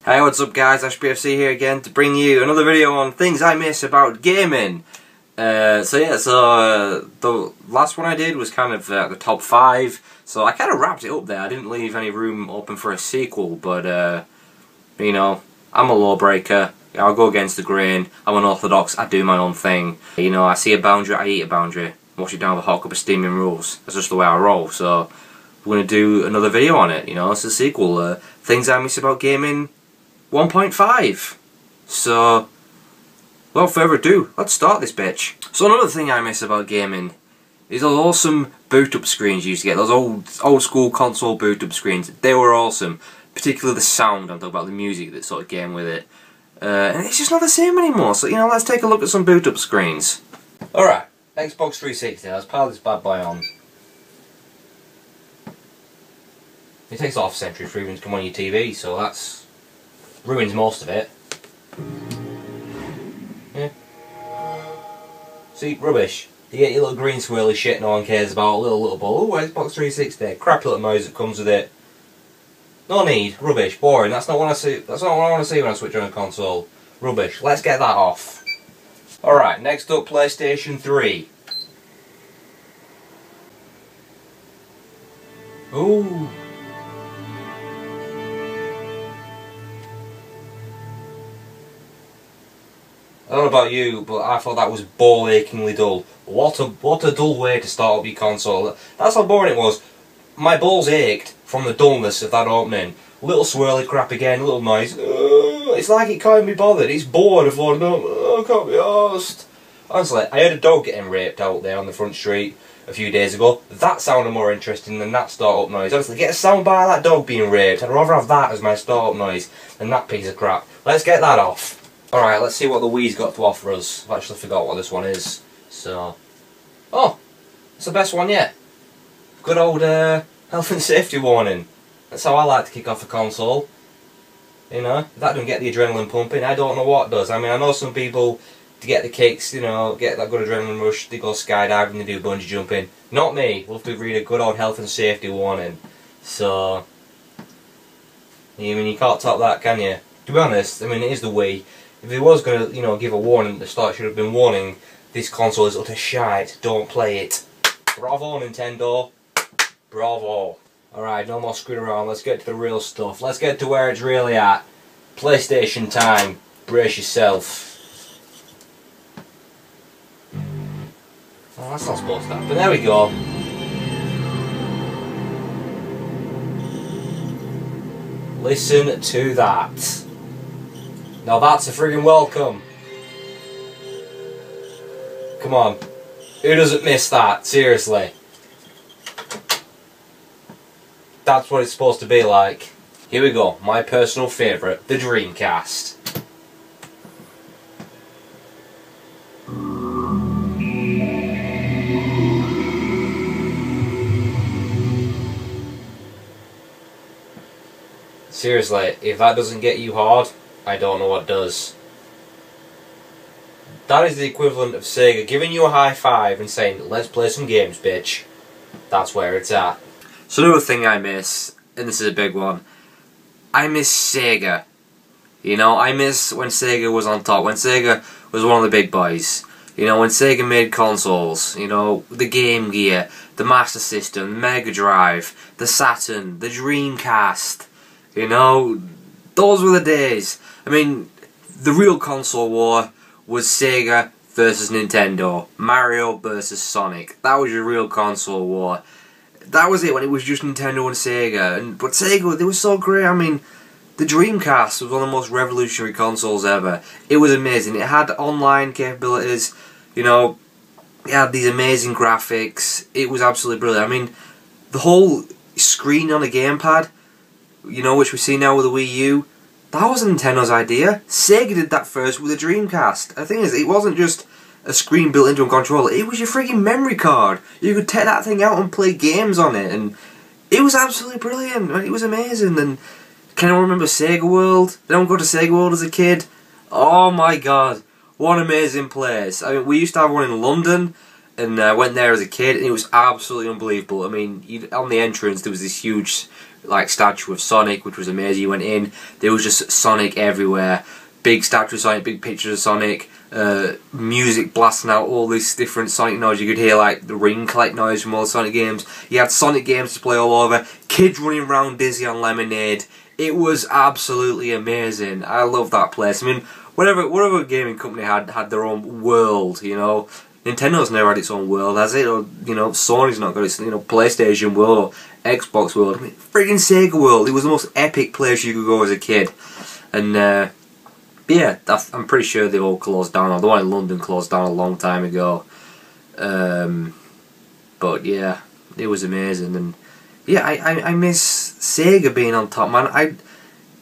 Hey, what's up guys, Ashbfc here again to bring you another video on things I miss about gaming. The last one I did was kind of the top 5, so I kind of wrapped it up there. I didn't leave any room open for a sequel, but you know, I'm a lawbreaker. I'll go against the grain. I'm unorthodox. I do my own thing. You know, I see a boundary, I eat a boundary. Wash it down with a hot cup of steaming rules. That's just the way I roll. So we're going to do another video on it. You know, it's a sequel. Things I miss about gaming 1.5. So, without further ado, let's start this bitch. So another thing I miss about gaming is those awesome boot up screens you used to get. Those old school console boot up screens. They were awesome. Particularly the sound. I'm talking about the music that sort of came with it. And it's just not the same anymore. So, you know, let's take a look at some boot up screens. Alright, Xbox 360. Let's power this bad boy on. It takes half a century for even to come on your TV, so that's ruins most of it. Yeah. See, rubbish. You get your little green swirly shit no one cares about, little ball. Oh, Xbox 360, crappy little mouse that comes with it. No need, rubbish, boring. That's not what I see. That's not what I want to see when I switch on a console. Rubbish. Let's get that off. Alright, next up, PlayStation 3. Ooh. I don't know about you, but I thought that was ball-achingly dull. What a dull way to start up your console. That's how boring it was. My balls ached from the dullness of that opening. Little swirly crap again, little noise. It's like it can't be bothered. It's bored of loading up. I can't be arsed. Honestly, I heard a dog getting raped out there on the front street a few days ago. That sounded more interesting than that start-up noise. Honestly, get a sound by that dog being raped. I'd rather have that as my start-up noise than that piece of crap. Let's get that off. Alright, let's see what the Wii's got to offer us. I've actually forgot what this one is. So, oh, it's the best one yet. Good old health and safety warning. That's how I like to kick off a console. You know, if that doesn't get the adrenaline pumping, I don't know what does. I mean, I know some people, to get the kicks, you know, get that good adrenaline rush, they go skydiving, they do bungee jumping. Not me. We'll have to read a good old health and safety warning. So, I mean, you can't top that, can you? To be honest, I mean, it is the Wii. If it was going to, you know, give a warning at the start, it should have been warning, this console is utter shite, don't play it. Bravo, Nintendo. Bravo. Alright, no more screwing around, let's get to the real stuff. Let's get to where it's really at. PlayStation time. Brace yourself. Oh, that's not supposed to happen. There we go. Listen to that. Now that's a friggin' welcome. Come on. Who doesn't miss that? Seriously. That's what it's supposed to be like. Here we go. My personal favourite. The Dreamcast. Seriously, if that doesn't get you hard, I don't know what does. That is the equivalent of Sega giving you a high five and saying, let's play some games, bitch. That's where it's at. So another thing I miss, and this is a big one, I miss Sega. You know, I miss when Sega was on top, when Sega was one of the big boys. You know, when Sega made consoles, you know, the Game Gear, the Master System, the Mega Drive, the Saturn, the Dreamcast. You know, those were the days. I mean, the real console war was Sega versus Nintendo. Mario versus Sonic. That was your real console war. That was it when it was just Nintendo and Sega. But Sega, they were so great. I mean, the Dreamcast was one of the most revolutionary consoles ever. It was amazing. It had online capabilities. You know, it had these amazing graphics. It was absolutely brilliant. I mean, the whole screen on a gamepad, you know, which we see now with the Wii U, that wasn't Nintendo's idea. Sega did that first with the Dreamcast. The thing is, it wasn't just a screen built into a controller, it was your freaking memory card. You could take that thing out and play games on it, and it was absolutely brilliant. It was amazing. And can I remember Sega World? Did anyone go to Sega World as a kid? Oh my god, what an amazing place. I mean, we used to have one in London, and I went there as a kid, and it was absolutely unbelievable. I mean, on the entrance there was this huge like statue of Sonic, which was amazing. You went in, there was just Sonic everywhere. Big statue of Sonic, big pictures of Sonic, music blasting out all this different Sonic noise. You could hear like the ring collect noise from all the Sonic games. You had Sonic games to play all over, kids running around dizzy on lemonade. It was absolutely amazing. I love that place. I mean, whatever gaming company had their own world, you know. Nintendo's never had its own world, has it? Or, you know, Sony's not got its, you know, PlayStation world or Xbox world. I mean, friggin' Sega world. It was the most epic place you could go as a kid. And, yeah, I'm pretty sure they've all closed down. The one in London closed down a long time ago. But, yeah, it was amazing. And, yeah, I miss Sega being on top, man.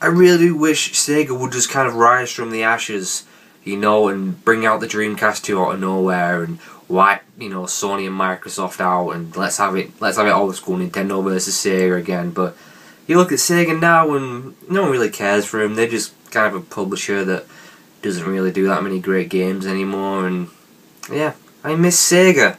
I really wish Sega would just kind of rise from the ashes, you know, and bring out the Dreamcast 2 out of nowhere and wipe, you know, Sony and Microsoft out, and let's have it old school Nintendo versus Sega again. But you look at Sega now and no one really cares for them. They're just kind of a publisher that doesn't really do that many great games anymore, and yeah, I miss Sega.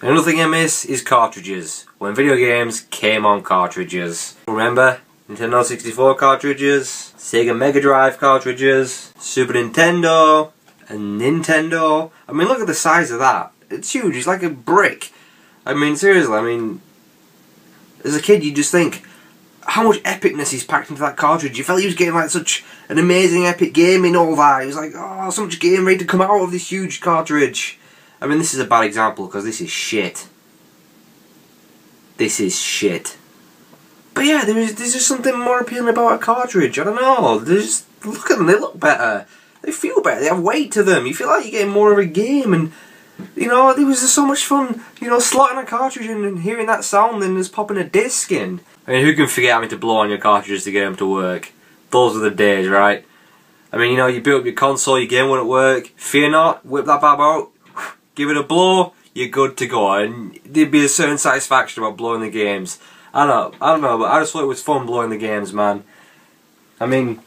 Another thing I miss is cartridges. When video games came on cartridges. Remember? Nintendo 64 cartridges, Sega Mega Drive cartridges, Super Nintendo, and Nintendo. I mean, look at the size of that. It's huge. It's like a brick. I mean, seriously, I mean, as a kid, you just think how much epicness is packed into that cartridge. You felt he was getting like such an amazing epic game in all that. It was like, oh, so much game ready to come out of this huge cartridge. I mean, this is a bad example because this is shit. This is shit. But yeah, there's just something more appealing about a cartridge. I don't know. Look at them. They look better. They feel better. They have weight to them. You feel like you're getting more of a game. And, you know, there was just so much fun, you know, slotting a cartridge in and hearing that sound than just popping a disc in. I mean, who can forget having to blow on your cartridges to get them to work? Those are the days, right? I mean, you know, you build up your console, your game won't work. Fear not. Whip that bab out. Give it a blow. You're good to go. And there'd be a certain satisfaction about blowing the games. I don't know, but I just thought it was fun blowing the games, man. I mean,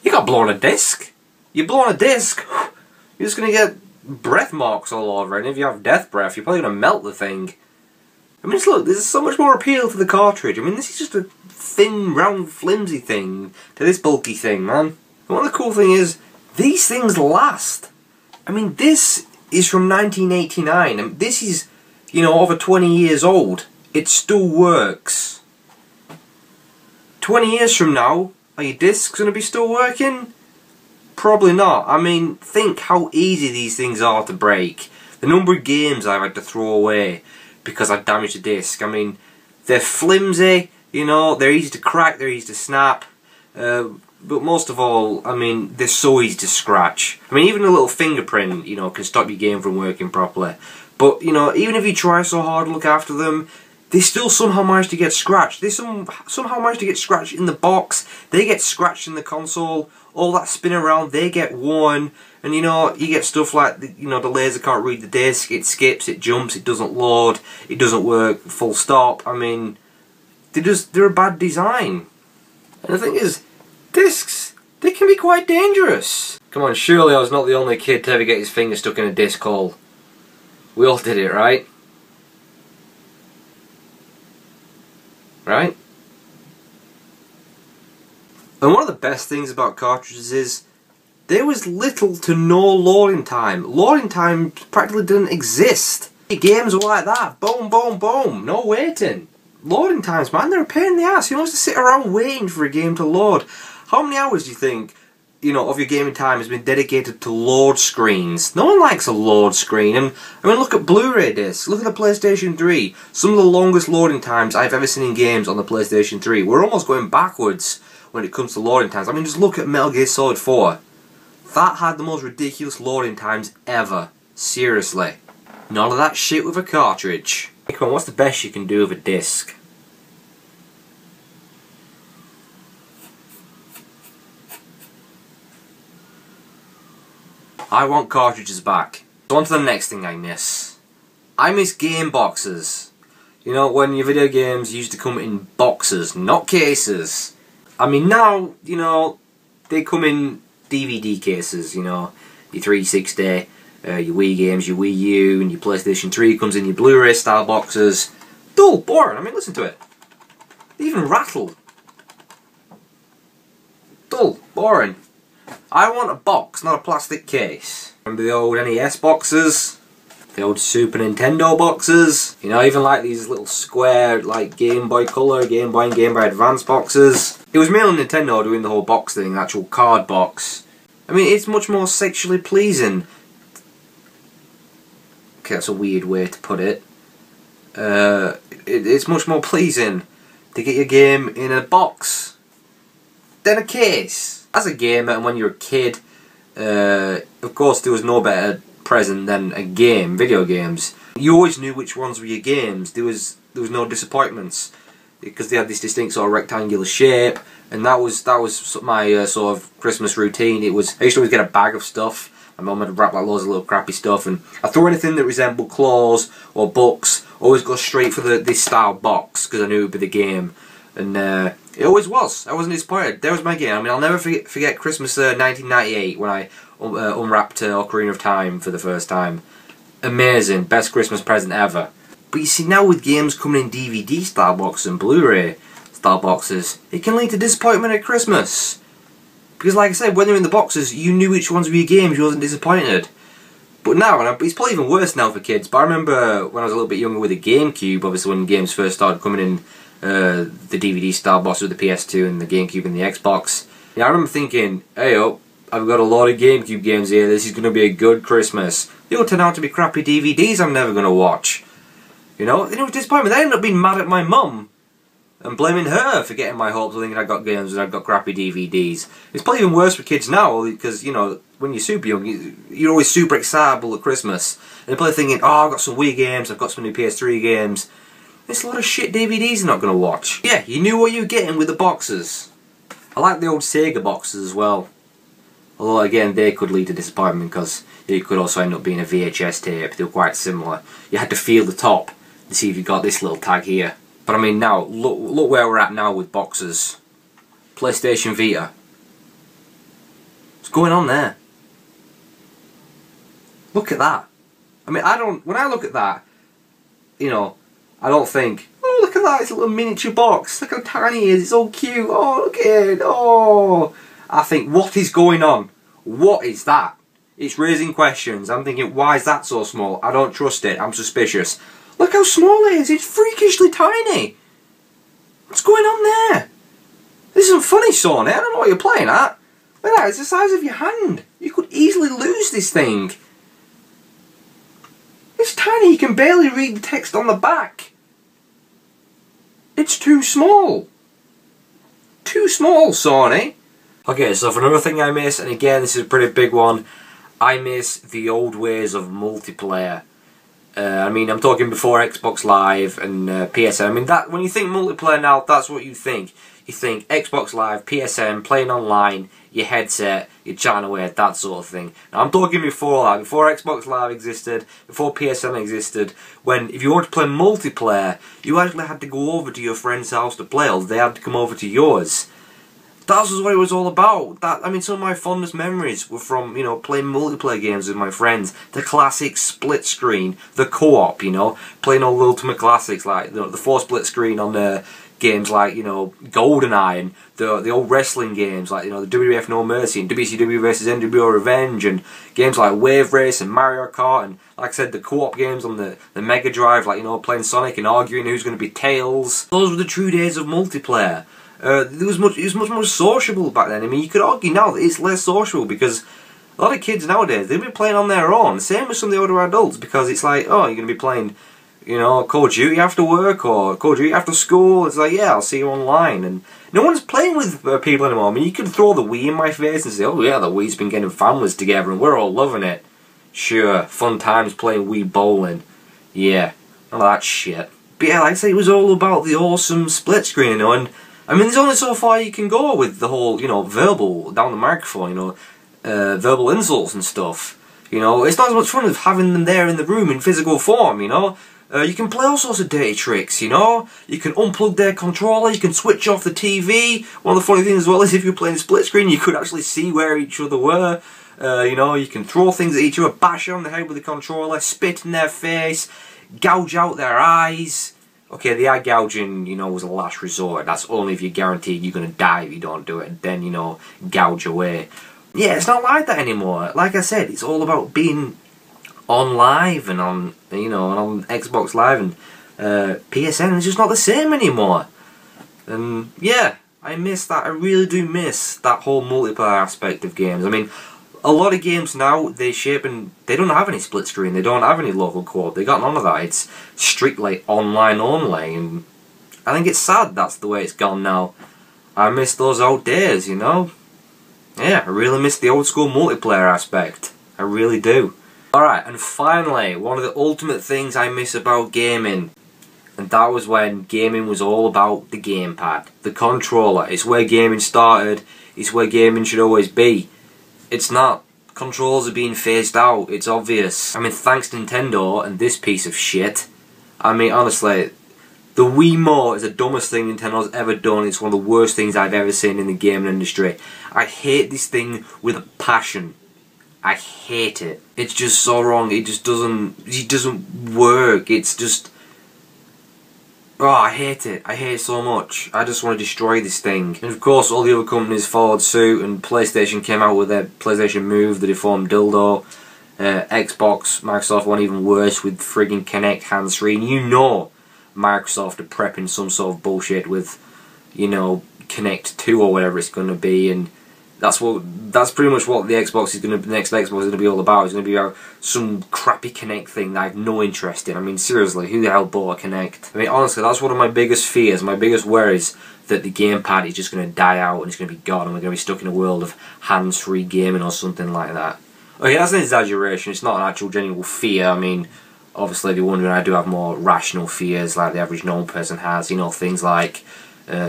you got blown a disc. You blow on a disc, you're just gonna get breath marks all over, and if you have death breath, you're probably gonna melt the thing. I mean, just look, there's so much more appeal to the cartridge. I mean, this is just a thin, round, flimsy thing to this bulky thing, man. And one of the cool things is, these things last. I mean, this is from 1989, and this is, you know, over 20 years old. It still works. 20 years from now, are your discs going to be still working? Probably not. I mean, think how easy these things are to break. The number of games I've had to throw away because I damaged a disc. I mean, they're flimsy, you know, they're easy to crack, they're easy to snap. But most of all, I mean, they're so easy to scratch. I mean, even a little fingerprint, you know, can stop your game from working properly. But, you know, even if you try so hard to look after them, they still somehow manage to get scratched. They somehow manage to get scratched in the box. They get scratched in the console. All that spinning around, they get worn. And you know, you get stuff like, you know, the laser can't read the disc. It skips, it jumps, it doesn't load, it doesn't work full stop. I mean, they're a bad design. And the thing is, discs, they can be quite dangerous. Come on, surely I was not the only kid to ever get his finger stuck in a disc hole. We all did it, right? Right? And one of the best things about cartridges is there was little to no loading time. Loading time practically didn't exist. Games were like that. Boom, boom, boom. No waiting. Loading times, man, they're a pain in the ass. You don't have to sit around waiting for a game to load. How many hours do you think, you know, of your gaming time has been dedicated to load screens? No one likes a load screen. And I mean, look at Blu-ray discs. Look at the PlayStation 3. Some of the longest loading times I've ever seen in games on the PlayStation 3. We're almost going backwards when it comes to loading times. I mean, just look at Metal Gear Solid 4. That had the most ridiculous loading times ever. Seriously. None of that shit with a cartridge. Come on, what's the best you can do with a disc? I want cartridges back. So on to the next thing I miss. I miss game boxes. You know, when your video games used to come in boxes, not cases. I mean, now, you know, they come in DVD cases, you know. Your 360, your Wii games, your Wii U, and your PlayStation 3 comes in your Blu-ray style boxes. Dull, boring. I mean, listen to it. They even rattle. Dull, boring. I want a box, not a plastic case. Remember the old NES boxes? The old Super Nintendo boxes? You know, even like these little square, like Game Boy Color, Game Boy and Game Boy Advance boxes. It was mainly Nintendo doing the whole box thing, the actual card box. I mean, it's much more sexually pleasing. Okay, that's a weird way to put it. It's much more pleasing to get your game in a box than a case. As a gamer, and when you're a kid, of course there was no better present than a game, video games. You always knew which ones were your games. There was no disappointments because they had this distinct sort of rectangular shape, and that was my sort of Christmas routine. I used to always get a bag of stuff. My mum had wrapped like loads of little crappy stuff, and I threw anything that resembled claws or books. Always go straight for this style box because I knew it would be the game, and it always was. I wasn't disappointed. There was my game. I mean, I'll never forget Christmas 1998 when I unwrapped Ocarina of Time for the first time. Amazing, best Christmas present ever. But you see, now with games coming in DVD style boxes and Blu-ray style boxes, it can lead to disappointment at Christmas. Because like I said, when they're in the boxes, you knew which ones were your games, you wasn't disappointed. But now, and it's probably even worse now for kids, but I remember when I was a little bit younger with the GameCube, obviously when games first started coming in the DVD style boxes with the PS2 and the GameCube and the Xbox. Yeah, I remember thinking, hey up, I've got a lot of GameCube games here, this is going to be a good Christmas. They all turn out to be crappy DVDs I'm never going to watch. You know, it was disappointment. I ended up being mad at my mum and blaming her for getting my hopes, thinking I got games and I got crappy DVDs. It's probably even worse for kids now because, you know, when you're super young, you're always super excitable at Christmas. And they're probably thinking, oh, I've got some Wii games, I've got some new PS3 games. There's a lot of shit DVDs you're not going to watch. Yeah, you knew what you were getting with the boxes. I like the old Sega boxes as well. Although again, they could lead to disappointment because it could also end up being a VHS tape. They were quite similar. You had to feel the top to see if you got this little tag here. But I mean now, look where we're at now with boxes. PlayStation Vita. What's going on there? Look at that. I mean, when I look at that, you know, I don't think, oh look at that, it's a little miniature box. Look how tiny it is, it's so cute. Oh, look at it. Oh. I think, what is going on? What is that? It's raising questions. I'm thinking, why is that so small? I don't trust it. I'm suspicious. Look how small it is. It's freakishly tiny. What's going on there? This isn't funny, Sony. I don't know what you're playing at. Look at that. It's the size of your hand. You could easily lose this thing. It's tiny. You can barely read the text on the back. It's too small. Too small, Sony. Okay, so for another thing I miss, and again this is a pretty big one, I miss the old ways of multiplayer. I mean, I'm talking before Xbox Live and PSN. I mean, that when you think multiplayer now, that's what you think. You think Xbox Live, PSN, playing online, your headset, you're chatting away, that sort of thing. Now, I'm talking before that, before Xbox Live existed, before PSN existed, when if you wanted to play multiplayer, you actually had to go over to your friend's house to play, or they had to come over to yours. That was what it was all about. I mean, some of my fondest memories were from, you know, playing multiplayer games with my friends. The classic split screen, the co-op, you know, playing all the Ultimate Classics, like the 4 split screen on games like, you know, GoldenEye, and the old wrestling games like, you know, the WWF No Mercy and WCW vs NWO Revenge, and games like Wave Race and Mario Kart, and like I said, the co-op games on the Mega Drive, like, you know, playing Sonic and arguing who's going to be Tails. Those were the true days of multiplayer. It was much more sociable back then. I mean, you could argue now that it's less sociable because a lot of kids nowadays, they've been playing on their own. Same with some of the older adults, because it's like, oh, you're going to be playing, you know, Call of Duty after work or Call of Duty after school. It's like, yeah, I'll see you online. And no one's playing with people anymore. I mean, you could throw the Wii in my face and say, oh yeah, the Wii's been getting families together and we're all loving it. Sure, fun times playing Wii bowling. Yeah, all that shit. But yeah, like I say, it was all about the awesome split screen, you know, and I mean, there's only so far you can go with the whole, you know, verbal, down the microphone, you know, verbal insults and stuff. You know, it's not as much fun as having them there in the room in physical form, you know. You can play all sorts of dirty tricks, you know. You can unplug their controller, you can switch off the TV. One of the funny things as well is if you're playing split screen, you could actually see where each other were. You know, you can throw things at each other, bash on the head with the controller, spit in their face, gouge out their eyes. Okay, the eye gouging, you know, was a last resort. That's only if you're guaranteed you're going to die if you don't do it, and then, you know, gouge away. Yeah, it's not like that anymore. Like I said, it's all about being on live and on, you know, and on Xbox Live and PSN. It's just not the same anymore. And yeah, I miss that. I really do miss that whole multiplayer aspect of games. I mean, a lot of games now, they don't have any split screen, they don't have any local co-op, they got none of that. It's strictly online only, and I think it's sad that's the way it's gone now. I miss those old days, you know? Yeah, I really miss the old school multiplayer aspect. I really do. Alright, and finally, one of the ultimate things I miss about gaming, and that was when gaming was all about the gamepad, the controller. It's where gaming started, it's where gaming should always be. It's not. Controls are being phased out, it's obvious. I mean, thanks Nintendo and this piece of shit. I mean, honestly, the Wiimote is the dumbest thing Nintendo's ever done. It's one of the worst things I've ever seen in the gaming industry. I hate this thing with a passion. I hate it. It's just so wrong. It doesn't work. It's just... Oh, I hate it. I hate it so much. I just want to destroy this thing. And of course, all the other companies followed suit, and PlayStation came out with their PlayStation Move, the deformed dildo. Xbox, Microsoft went even worse with friggin' Kinect hands-free. And you know Microsoft are prepping some sort of bullshit with, you know, Kinect 2 or whatever it's going to be, and that's pretty much what the next Xbox is going to be all about. It's going to be about some crappy Kinect thing that I have no interest in. I mean, seriously, who the hell bought a Kinect? I mean, honestly, that's one of my biggest fears, my biggest worries, that the gamepad is just going to die out and it's going to be gone, and we're going to be stuck in a world of hands-free gaming or something like that. Okay, that's an exaggeration. It's not an actual genuine fear. I mean, obviously, if you're wondering, I do have more rational fears like the average normal person has. You know, things like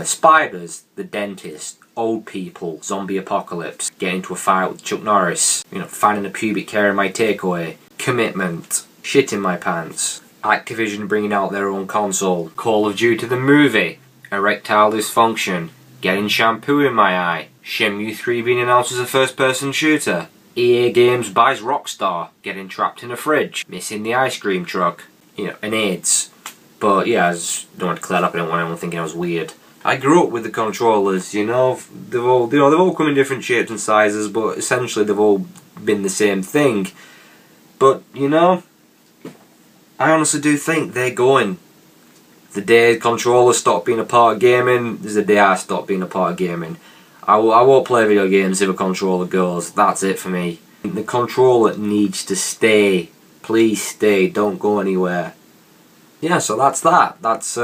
spiders, the dentist, old people, zombie apocalypse, getting into a fight with Chuck Norris, you know, finding a pubic hair in my takeaway, commitment, shit in my pants, Activision bringing out their own console, Call of Duty the movie, erectile dysfunction, getting shampoo in my eye, Shenmue 3 being announced as a first-person shooter, EA Games buys Rockstar, getting trapped in a fridge, missing the ice cream truck, you know, and AIDS. But yeah, I just don't want to clear that up. I don't want anyone thinking I was weird. I grew up with the controllers, you know. They've all come in different shapes and sizes, but essentially they've all been the same thing. But you know, I honestly do think they're going. The day controllers stop being a part of gaming is the day I stop being a part of gaming. I won't play video games if a controller goes. That's it for me. The controller needs to stay. Please stay. Don't go anywhere. Yeah, so that's that. That's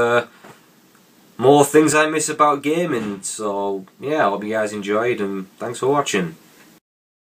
more things I miss about gaming. So yeah, I hope you guys enjoyed, and thanks for watching.